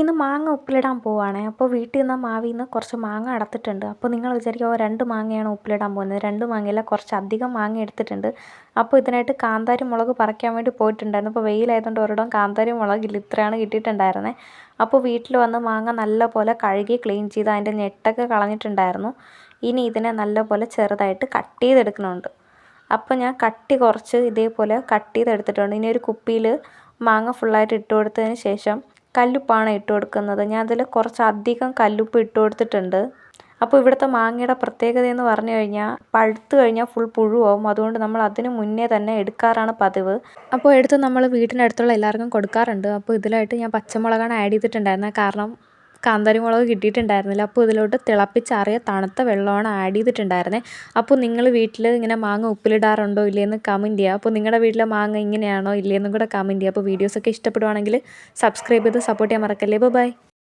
ഇന്ന് മാങ്ങ ഉപ്പിലിടാൻ പോവുകയാണേ. അപ്പോൾ വീട്ടിൽ നിന്ന് മാവിൽ നിന്ന് കുറച്ച് മാങ്ങ അടർത്തിയിട്ടുണ്ട്. അപ്പോൾ നിങ്ങൾ വിചാരിക്കും 2 മാങ്ങയാണ് ഉപ്പിലിടാൻ പോകുന്നത്. 2 മാങ്ങയല്ല, കുറച്ചധികം മാങ്ങ എടുത്തിട്ടുണ്ട്. അപ്പോൾ ഇതിനായിട്ട് കാന്താരി മുളക് പറിക്കാൻ വേണ്ടി പോയിട്ടുണ്ടായിരുന്നു. അപ്പോൾ വെയിലായതുകൊണ്ട് ഒരിടം കാന്താരി മുളകില്ല, ഇത്രയാണ് കിട്ടിയിട്ടുണ്ടായിരുന്നത്. അപ്പോൾ വീട്ടിൽ വന്ന് മാങ്ങ നല്ലപോലെ കഴുകി ക്ലീൻ ചെയ്ത് അതിൻ്റെ ഞെട്ടൊക്കെ കളഞ്ഞിട്ടുണ്ടായിരുന്നു. ഇനി ഇതിനെ നല്ലപോലെ ചെറുതായിട്ട് കട്ട് ചെയ്തെടുക്കണമുണ്ട്. അപ്പോൾ ഞാൻ കട്ടി കുറച്ച് ഇതേപോലെ കട്ട് ചെയ്തെടുത്തിട്ടുണ്ട്. ഇനി ഒരു കുപ്പിയിൽ മാങ്ങ ഫുള്ളായിട്ട് ഇട്ട് കൊടുത്തതിന് ശേഷം കല്ലുപ്പാണ് ഇട്ട് കൊടുക്കുന്നത്. ഞാൻ അതിൽ കുറച്ചധികം കല്ലുപ്പ് ഇട്ട് കൊടുത്തിട്ടുണ്ട്. അപ്പോൾ ഇവിടുത്തെ മാങ്ങയുടെ പ്രത്യേകതയെന്ന് പറഞ്ഞു കഴിഞ്ഞാൽ പഴുത്ത് കഴിഞ്ഞാൽ ഫുൾ പുഴുവാകും. അതുകൊണ്ട് നമ്മൾ അതിന് മുന്നേ തന്നെ എടുക്കാറാണ് പതിവ്. അപ്പോൾ എടുത്ത് നമ്മൾ വീട്ടിനടുത്തുള്ള എല്ലാവർക്കും കൊടുക്കാറുണ്ട്. അപ്പോൾ ഇതിലായിട്ട് ഞാൻ പച്ചമുളകാണ് ആഡ് ചെയ്തിട്ടുണ്ടായിരുന്നത്. കാരണം കാന്താരി മുളക് കിട്ടിയിട്ടുണ്ടായിരുന്നില്ല. അപ്പോൾ ഇതിലോട്ട് തിളപ്പിച്ചാറിയ തണുത്ത വെള്ളമാണ് ആഡ് ചെയ്തിട്ടുണ്ടായിരുന്നത്. അപ്പോൾ നിങ്ങൾ വീട്ടിൽ ഇങ്ങനെ മാങ്ങ ഉപ്പിലിടാറുണ്ടോ ഇല്ലയെന്ന് കമൻറ്റ് ചെയ്യുക. അപ്പോൾ നിങ്ങളുടെ വീട്ടിലെ മാങ്ങ ഇങ്ങനെയാണോ ഇല്ലയെന്നും കൂടെ കമൻറ്റ് ചെയ്യുക. അപ്പോൾ വീഡിയോസൊക്കെ ഇഷ്ടപ്പെടുവാണെങ്കിൽ സബ്സ്ക്രൈബ് ചെയ്ത് സപ്പോർട്ട് ചെയ്യാൻ മറക്കല്ലേ. ബൈ.